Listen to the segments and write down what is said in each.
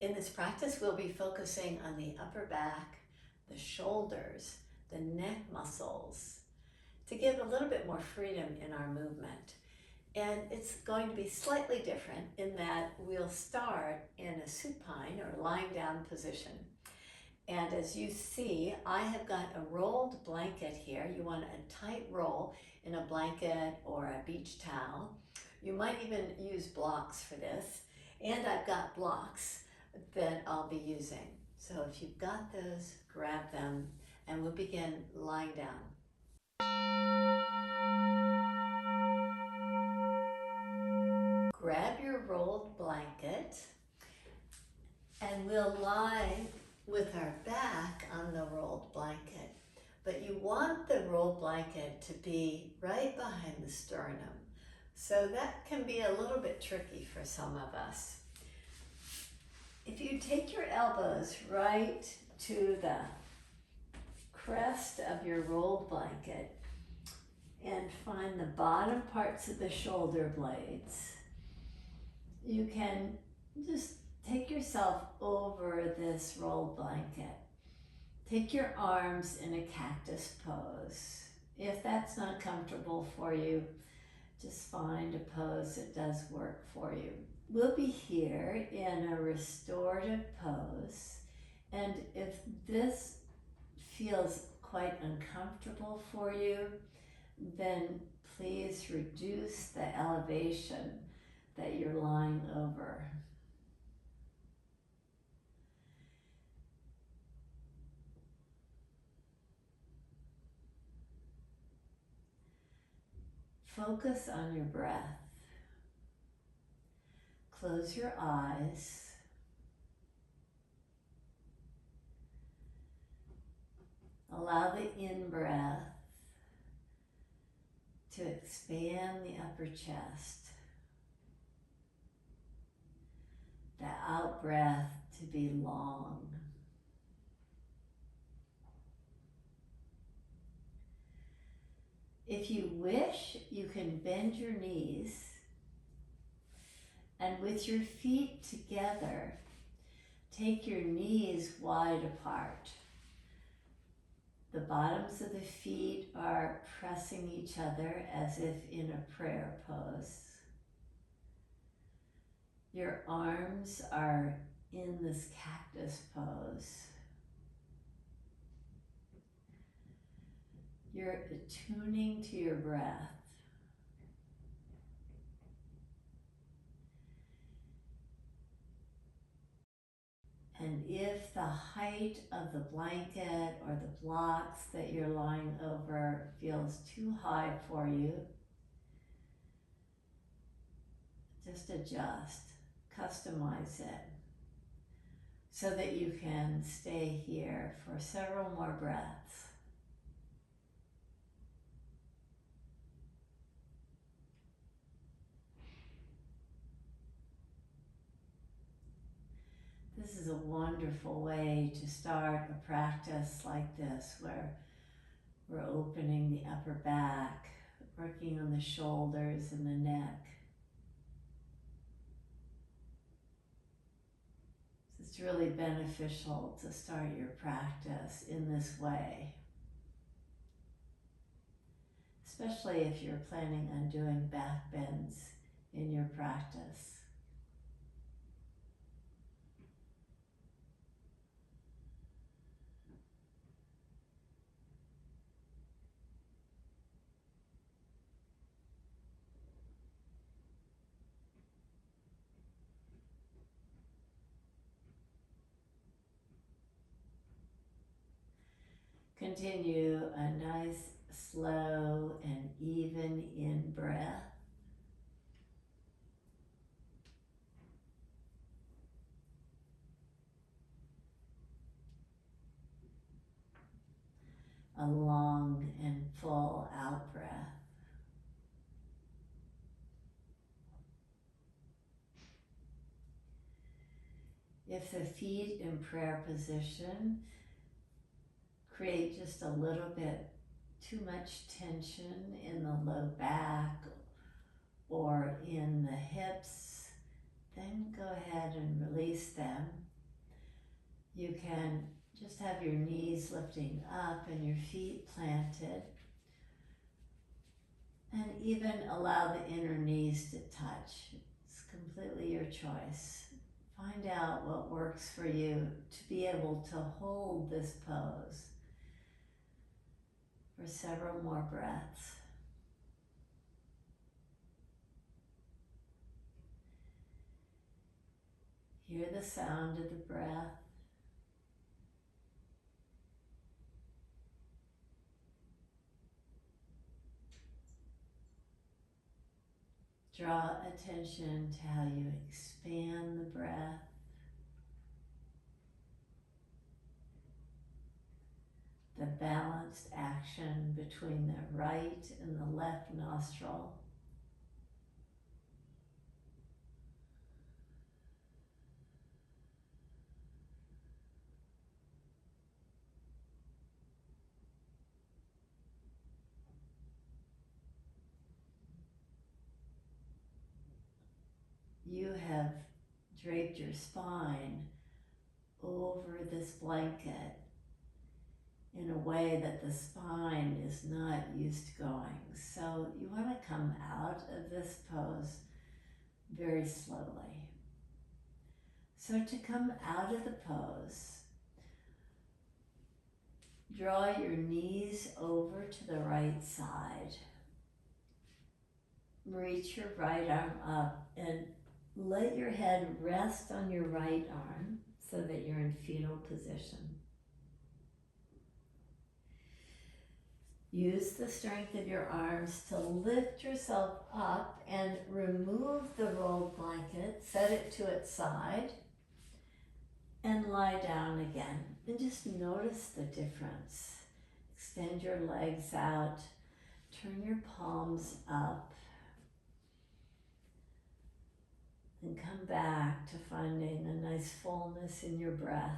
In this practice, we'll be focusing on the upper back, the shoulders, the neck muscles, to give a little bit more freedom in our movement. And it's going to be slightly different in that we'll start in a supine or lying down position. And as you see, I have got a rolled blanket here. You want a tight roll in a blanket or a beach towel. You might even use blocks for this. And I've got blocks that I'll be using. So if you've got those, grab them, and we'll begin lying down. Grab your rolled blanket, and we'll lie with our back on the rolled blanket. But you want the rolled blanket to be right behind the sternum. So that can be a little bit tricky for some of us. If you take your elbows right to the crest of your rolled blanket and find the bottom parts of the shoulder blades, you can just take yourself over this rolled blanket. Take your arms in a cactus pose. If that's not comfortable for you, just find a pose that does work for you. We'll be here in a restorative pose, and if this feels quite uncomfortable for you, then please reduce the elevation that you're lying over. Focus on your breath. Close your eyes. Allow the in-breath to expand the upper chest. The out-breath to be long. If you wish, you can bend your knees, and with your feet together, take your knees wide apart. The bottoms of the feet are pressing each other as if in a prayer pose. Your arms are in this cactus pose. You're attuning to your breath. And if the height of the blanket or the blocks that you're lying over feels too high for you, just adjust, customize it, so that you can stay here for several more breaths. This is a wonderful way to start a practice like this, where we're opening the upper back, working on the shoulders and the neck. It's really beneficial to start your practice in this way, especially if you're planning on doing back bends in your practice. Continue a nice, slow, and even in-breath. A long and full out-breath. If the feet in prayer position create just a little bit too much tension in the low back or in the hips, then go ahead and release them You can just have your knees lifting up and your feet planted. And even allow the inner knees to touch. It's completely your choice. Find out what works for you to be able to hold this pose for several more breaths. Hear the sound of the breath. Draw attention to how you expand the breath. The balanced action between the right and the left nostril. You have draped your spine over this blanket in a way that the spine is not used to going. So you want to come out of this pose very slowly. So to come out of the pose, draw your knees over to the right side. Reach your right arm up and let your head rest on your right arm so that you're in fetal position. Use the strength of your arms to lift yourself up and remove the rolled blanket, set it to its side, and lie down again. And just notice the difference. Extend your legs out, turn your palms up, and come back to finding a nice fullness in your breath.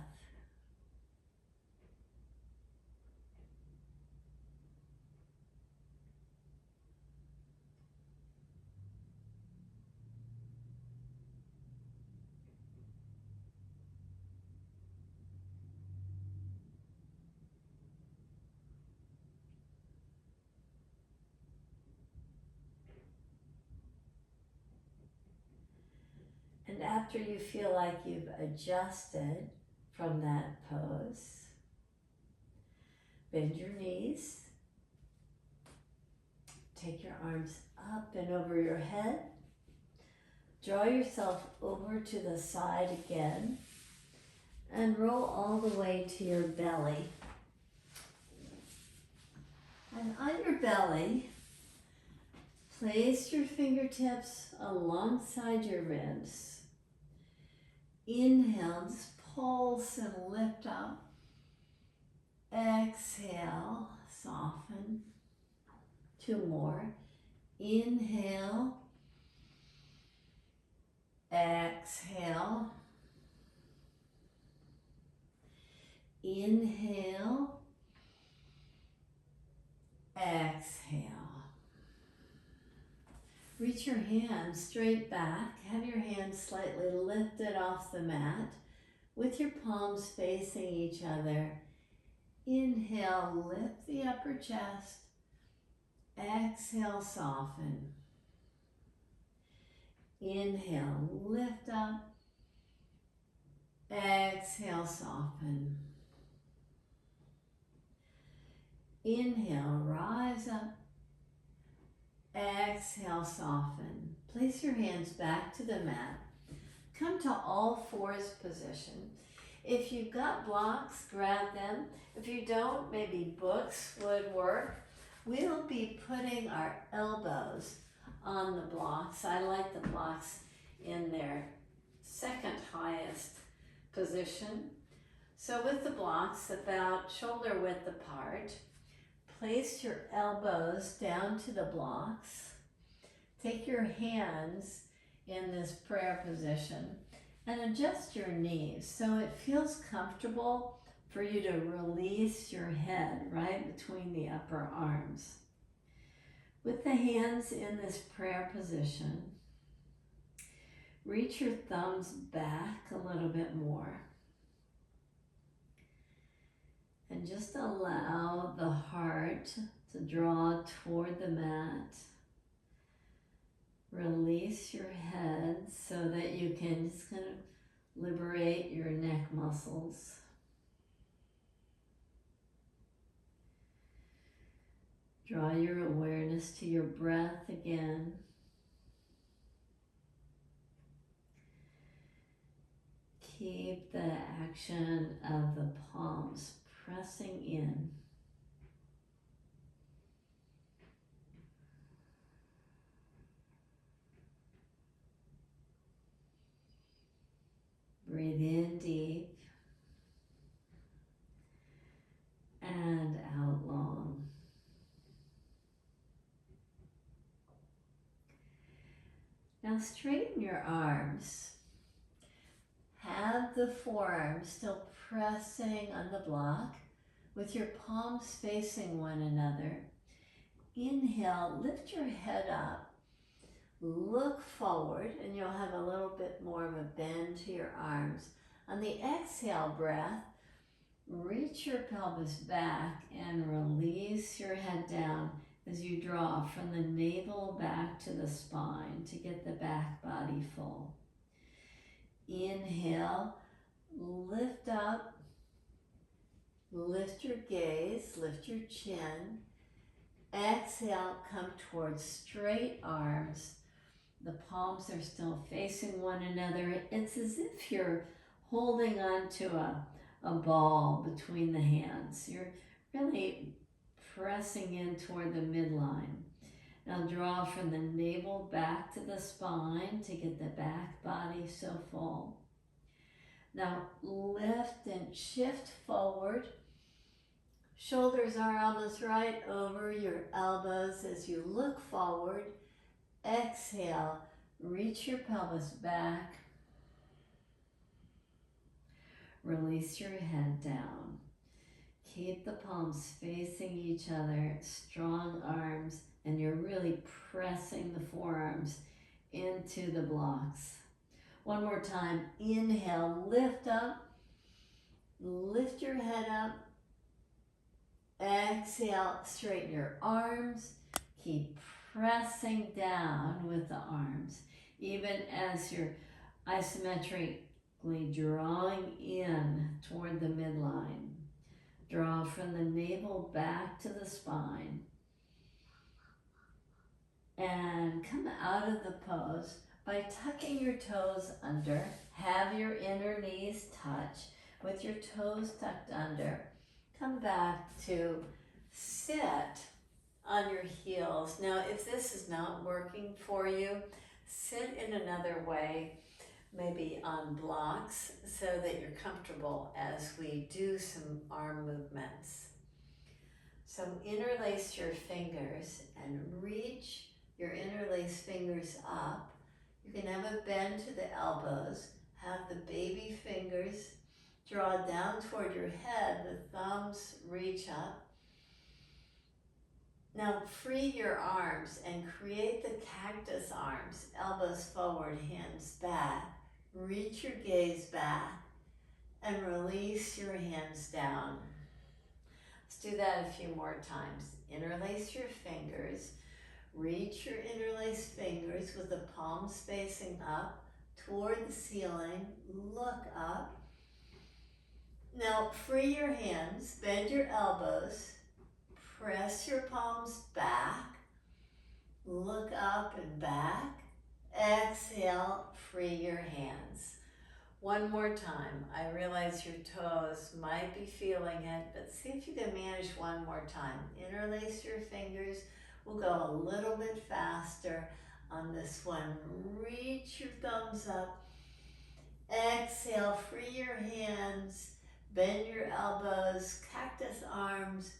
And after you feel like you've adjusted from that pose, bend your knees, take your arms up and over your head, draw yourself over to the side again, and roll all the way to your belly. And on your belly, place your fingertips alongside your ribs. Inhale, just pulse and lift up. Exhale, soften. 2 more. Inhale. Exhale. Inhale. Exhale. Reach your hands straight back. Have your hands slightly lifted off the mat with your palms facing each other. Inhale, lift the upper chest. Exhale, soften. Inhale, lift up. Exhale, soften. Inhale, rise up. Exhale, soften. Place your hands back to the mat. Come to all fours position. If you've got blocks, grab them. If you don't, maybe books would work. We'll be putting our elbows on the blocks. I like the blocks in their second highest position. So with the blocks about shoulder width apart, place your elbows down to the blocks. Take your hands in this prayer position and adjust your knees so it feels comfortable for you to release your head right between the upper arms. With the hands in this prayer position, reach your thumbs back a little bit more. And just allow the heart to draw toward the mat. Release your head so that you can just kind of liberate your neck muscles. Draw your awareness to your breath again. Keep the action of the palms pressing in. Breathe in deep and out long. Now straighten your arms. Have the forearms still pressing on the block with your palms facing one another. Inhale, lift your head up. Look forward, and you'll have a little bit more of a bend to your arms. On the exhale breath, reach your pelvis back and release your head down as you draw from the navel back to the spine to get the back body full. Inhale, lift up, lift your gaze, lift your chin. Exhale, come towards straight arms. The palms are still facing one another. It's as if you're holding on to a ball between the hands. You're really pressing in toward the midline. Now draw from the navel back to the spine to get the back body so full. Now lift and shift forward. Shoulders are almost right over your elbows as you look forward. Exhale, reach your pelvis back. Release your head down. Keep the palms facing each other, strong arms, and you're really pressing the forearms into the blocks. One more time, inhale, lift up, lift your head up. Exhale, straighten your arms. Keep pressing down with the arms, even as you're isometrically drawing in toward the midline. Draw from the navel back to the spine. And come out of the pose by tucking your toes under. Have your inner knees touch with your toes tucked under. Come back to sit on your heels. Now, if this is not working for you, sit in another way, maybe on blocks, so that you're comfortable as we do some arm movements. So interlace your fingers and reach your interlaced fingers up. You can have a bend to the elbows. Have the baby fingers draw down toward your head. The thumbs reach up. Now free your arms and create the cactus arms. Elbows forward, hands back. Reach your gaze back and release your hands down. Let's do that a few more times. Interlace your fingers. Reach your interlaced fingers with the palms facing up toward the ceiling. Look up. Now free your hands, bend your elbows, press your palms back, look up and back. Exhale, free your hands. One more time. I realize your toes might be feeling it, but see if you can manage one more time. Interlace your fingers. We'll go a little bit faster on this one. Reach your thumbs up. Exhale, free your hands. Bend your elbows, cactus arms.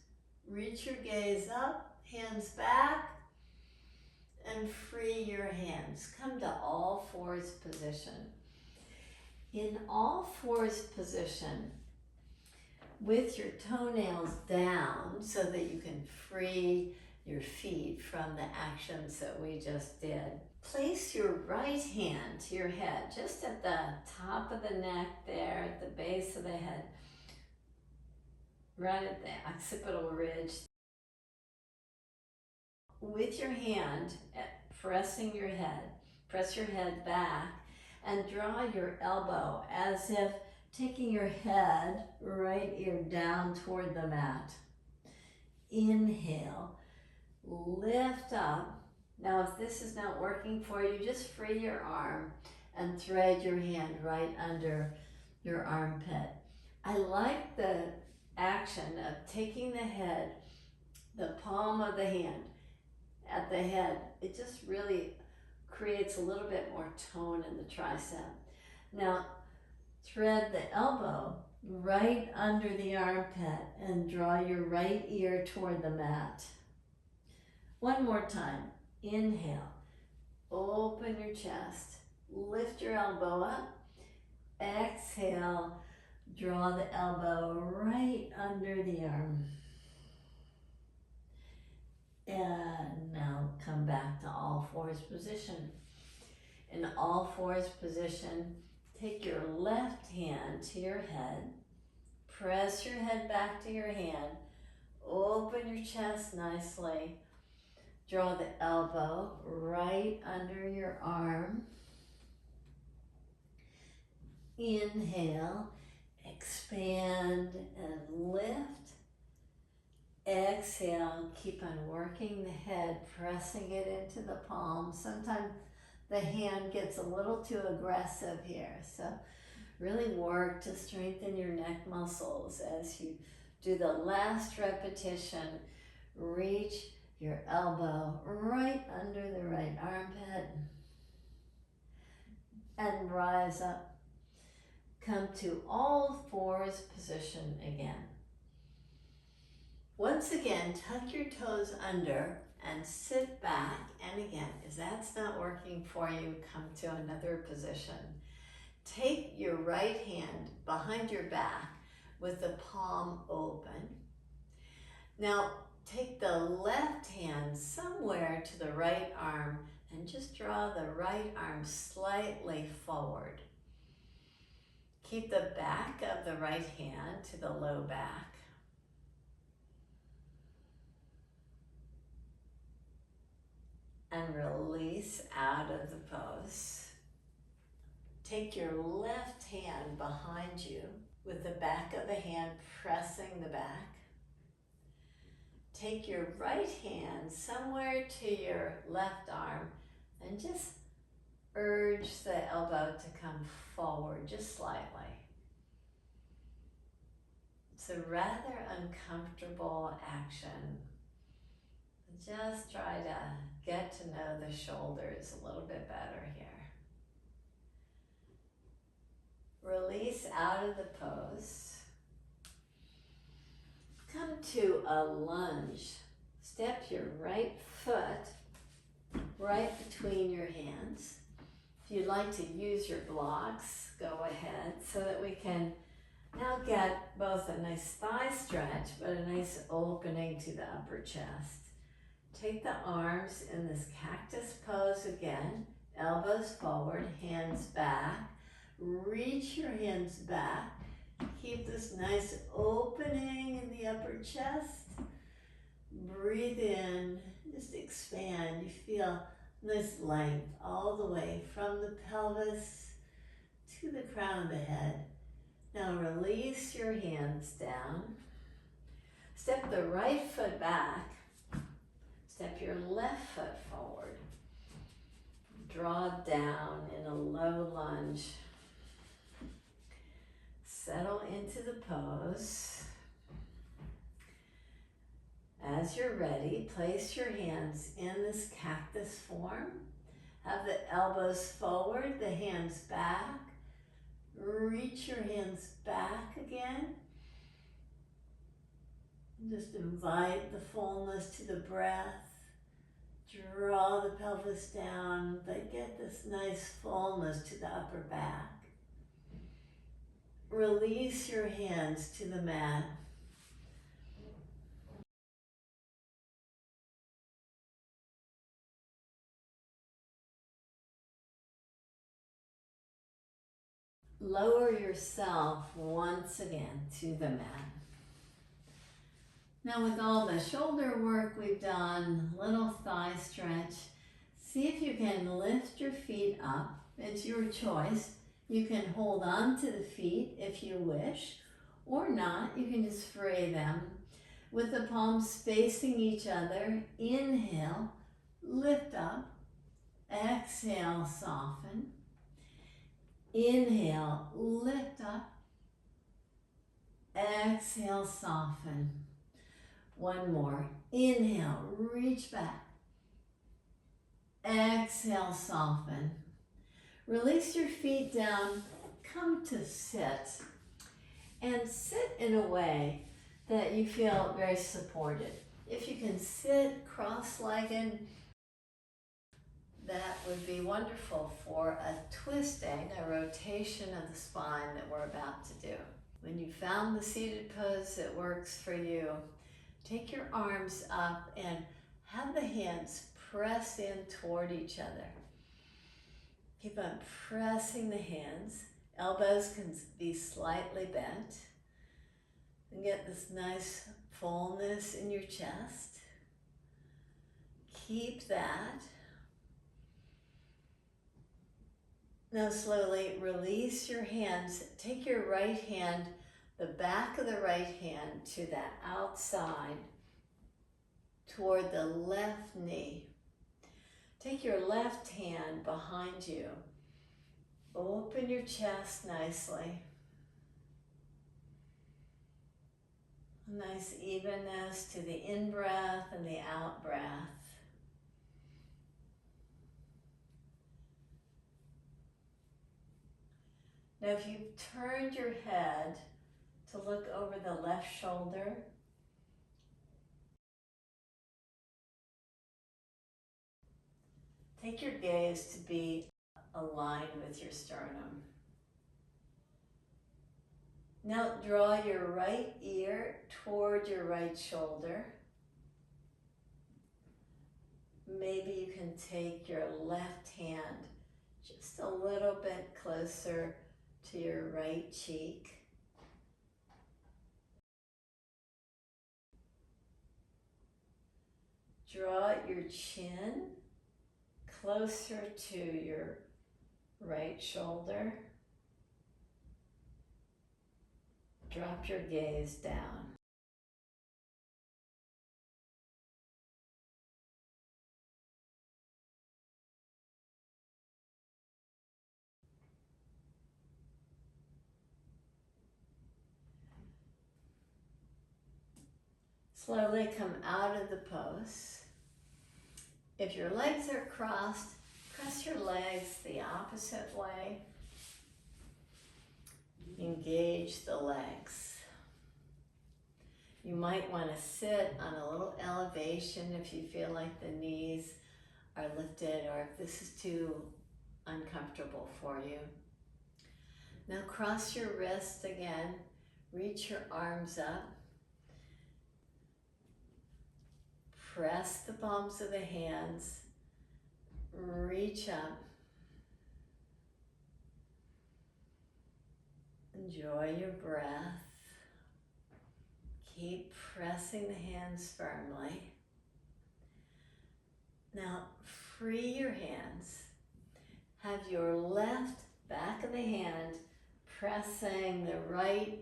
Reach your gaze up, hands back. And free your hands. Come to all fours position. In all fours position, with your toenails down so that you can free your feet from the actions that we just did. Place your right hand to your head, just at the top of the neck there, at the base of the head. right at the occipital ridge. With your hand, pressing your head, press your head back and draw your elbow as if taking your head, right ear down toward the mat. Inhale, lift up. Now if this is not working for you, just free your arm and thread your hand right under your armpit. I like the action of taking the head, the palm of the hand at the head. It just really creates a little bit more tone in the tricep. Now thread the elbow right under the armpit and draw your right ear toward the mat. One more time. Inhale, open your chest, lift your elbow up. Exhale, draw the elbow right under the arm. And now come back to all fours position. In all fours position, take your left hand to your head, press your head back to your hand, open your chest nicely, draw the elbow right under your arm. Inhale, expand and lift. Exhale, keep on working the head, pressing it into the palm. Sometimes the hand gets a little too aggressive here, so really work to strengthen your neck muscles as you do the last repetition. Reach your elbow right under the right armpit and rise up. Come to all fours position again. Once again, tuck your toes under and sit back. And again, if that's not working for you, come to another position. Take your right hand behind your back with the palm open. Now, take the left hand somewhere to the right arm and just draw the right arm slightly forward. Keep the back of the right hand to the low back. And release out of the pose. Take your left hand behind you with the back of the hand pressing the back. Take your right hand somewhere to your left arm and just urge the elbow to come forward just slightly. It's a rather uncomfortable action. Just try to get to know the shoulders a little bit better here. Release out of the pose. Come to a lunge. Step your right foot right between your hands. If you'd like to use your blocks, go ahead so that we can now get both a nice thigh stretch but a nice opening to the upper chest. Take the arms in this cactus pose again, elbows forward, hands back. Reach your hands back. Keep this nice opening in the upper chest. Breathe in, just expand. You feel nice length all the way from the pelvis to the crown of the head. Now release your hands down. Step the right foot back. Step your left foot forward. Draw down in a low lunge. Settle into the pose. As you're ready, place your hands in this cactus form. Have the elbows forward, the hands back. Reach your hands back again. Just invite the fullness to the breath. Draw the pelvis down, but get this nice fullness to the upper back. Release your hands to the mat. Lower yourself once again to the mat. Now with all the shoulder work we've done, little thigh stretch, see if you can lift your feet up. It's your choice. You can hold on to the feet if you wish, or not. You can just fray them with the palms facing each other. Inhale, lift up. Exhale, soften. Inhale, lift up. Exhale, soften. One more. Inhale, reach back. Exhale, soften. Release your feet down. Come to sit. And sit in a way that you feel very supported. If you can sit cross-legged, that would be wonderful for a twisting, a rotation of the spine that we're about to do. When you found the seated pose that works for you, take your arms up and have the hands press in toward each other. Keep on pressing the hands. Elbows can be slightly bent. And get this nice fullness in your chest. Keep that. Now slowly release your hands. Take your right hand, the back of the right hand to the outside toward the left knee. Take your left hand behind you. Open your chest nicely. A nice evenness to the in-breath and the out-breath. Now if you turned your head to look over the left shoulder, take your gaze to be aligned with your sternum. Now draw your right ear toward your right shoulder. Maybe you can take your left hand just a little bit closer to your right cheek. Draw your chin closer to your right shoulder. Drop your gaze down. Slowly come out of the pose. If your legs are crossed, press your legs the opposite way. Engage the legs. You might want to sit on a little elevation if you feel like the knees are lifted or if this is too uncomfortable for you. Now cross your wrists again. Reach your arms up. Press the palms of the hands. Reach up. Enjoy your breath. Keep pressing the hands firmly. Now free your hands. Have your left back of the hand pressing the right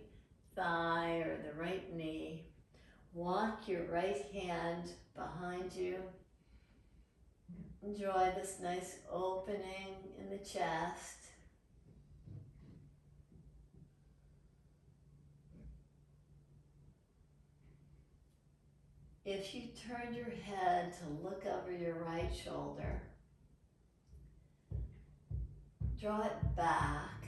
thigh or the right knee. Walk your right hand behind you. Enjoy this nice opening in the chest. If you turn your head to look over your right shoulder, draw it back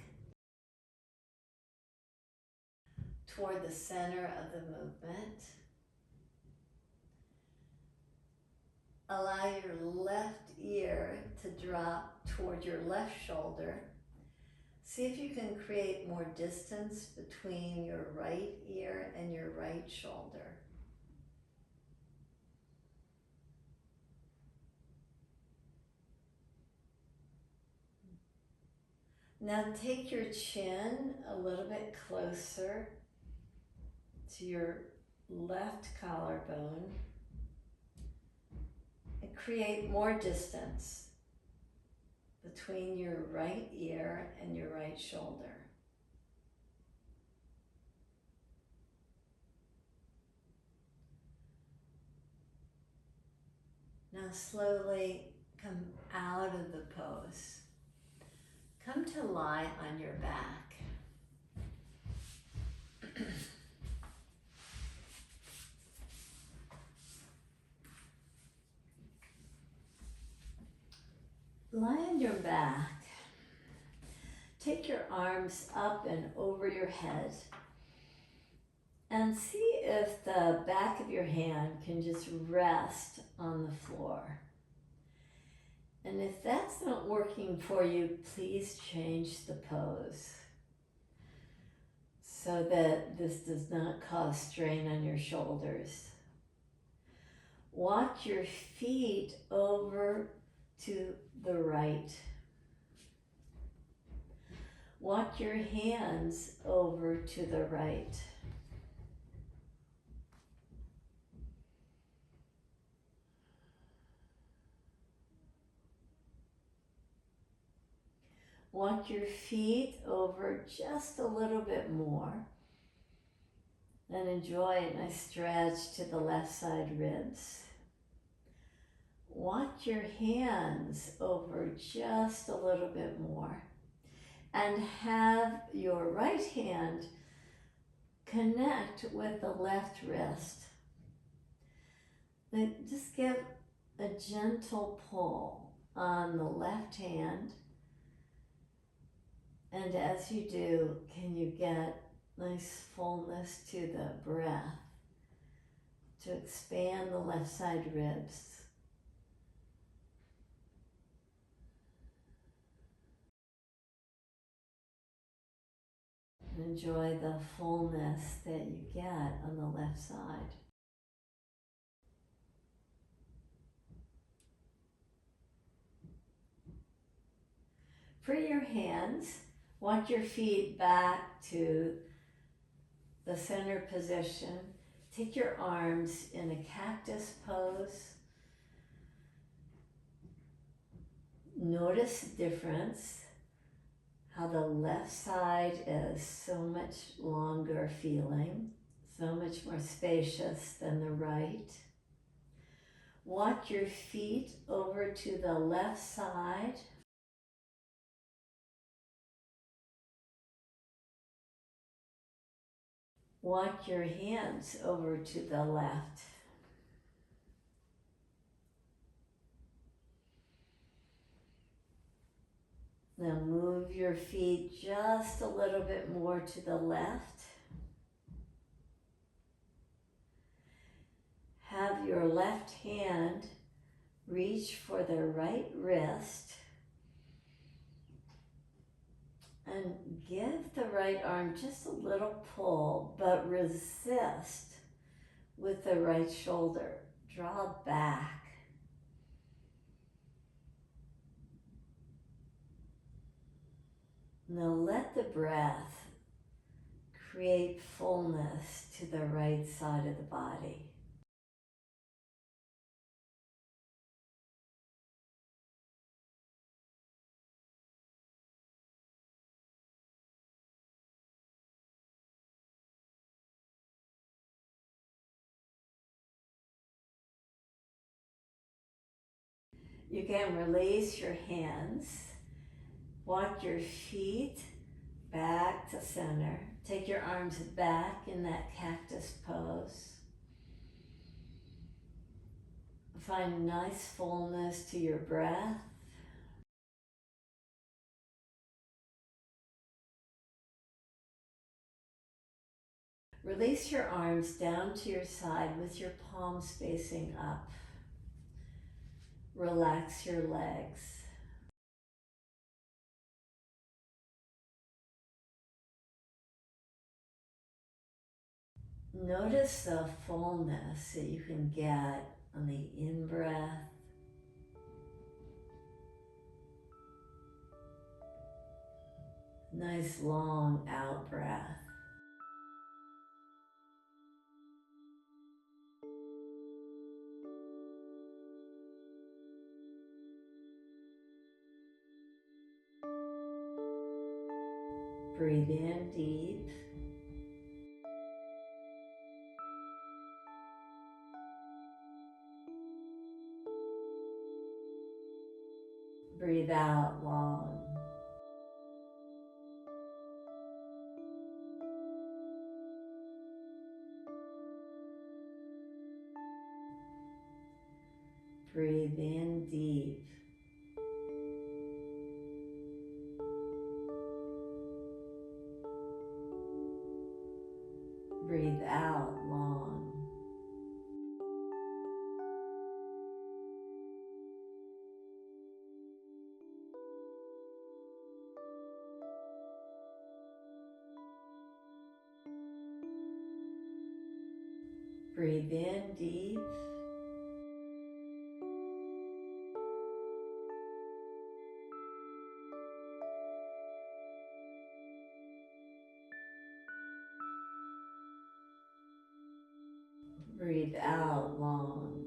toward the center of the movement. Allow your left ear to drop toward your left shoulder. See if you can create more distance between your right ear and your right shoulder. Now take your chin a little bit closer to your left collarbone and create more distance between your right ear and your right shoulder. Now slowly come out of the pose. Come to lie on your back. Lie on your back. Take your arms up and over your head and see if the back of your hand can just rest on the floor. And if that's not working for you, please change the pose so that this does not cause strain on your shoulders. Walk your feet over to the right. Walk your hands over to the right. Walk your feet over just a little bit more and enjoy a nice stretch to the left side ribs. Walk your hands over just a little bit more and have your right hand connect with the left wrist. Then just give a gentle pull on the left hand. And as you do, can you get nice fullness to the breath to expand the left side ribs. And enjoy the fullness that you get on the left side. Free your hands. Walk your feet back to the center position. Take your arms in a cactus pose. Notice the difference, how the left side is so much longer feeling, so much more spacious than the right. Walk your feet over to the left side. Walk your hands over to the left. Now move your feet just a little bit more to the left. Have your left hand reach for the right wrist and give the right arm just a little pull, but resist with the right shoulder. Draw back. Now let the breath create fullness to the right side of the body. You can release your hands. Walk your feet back to center. Take your arms back in that cactus pose. Find nice fullness to your breath. Release your arms down to your side with your palms facing up. Relax your legs. Notice the fullness that you can get on the in-breath. Nice long out-breath. Breathe in deep. Breathe out long. Breathe in deep. Breathe out long. Breathe in deep. Breathe out long.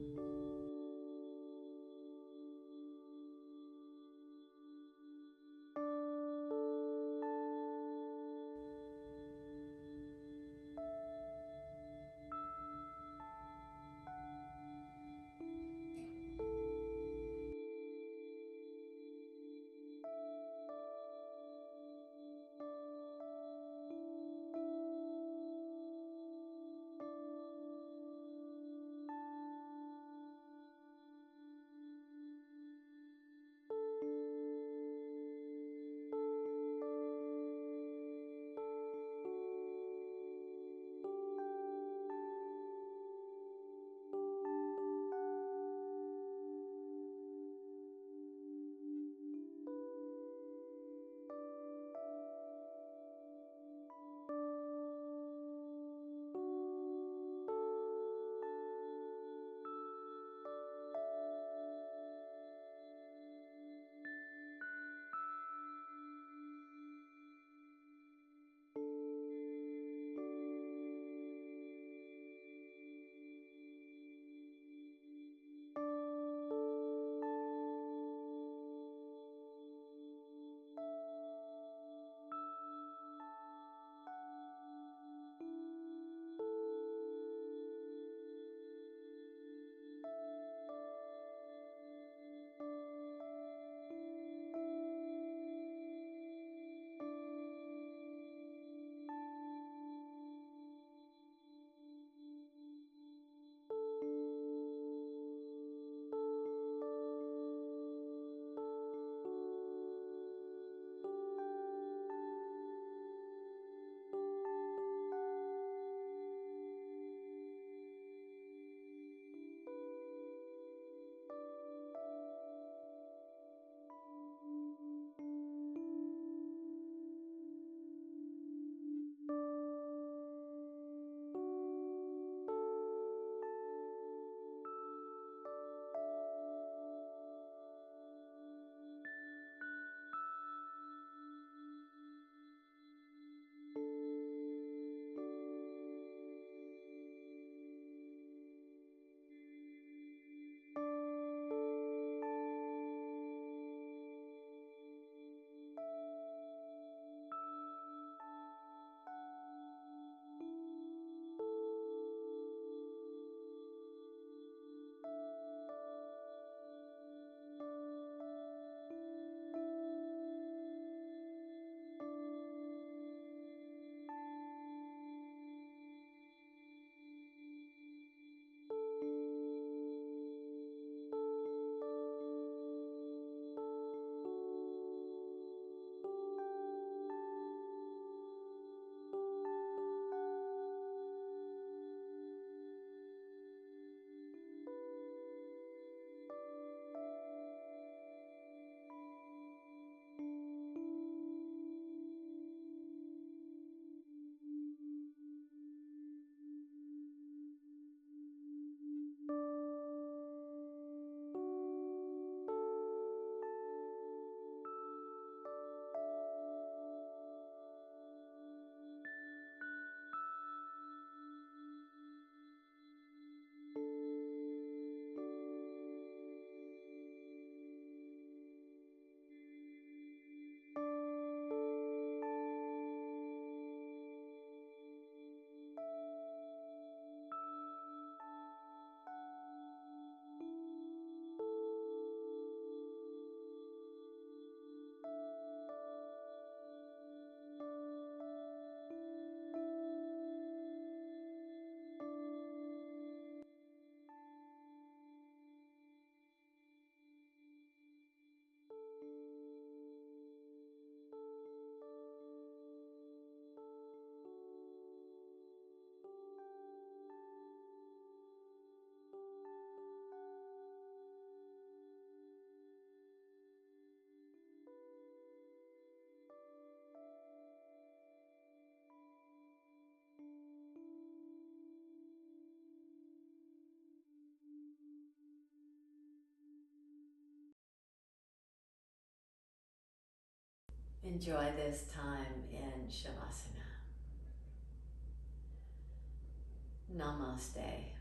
enjoy this time in Shavasana. Namaste.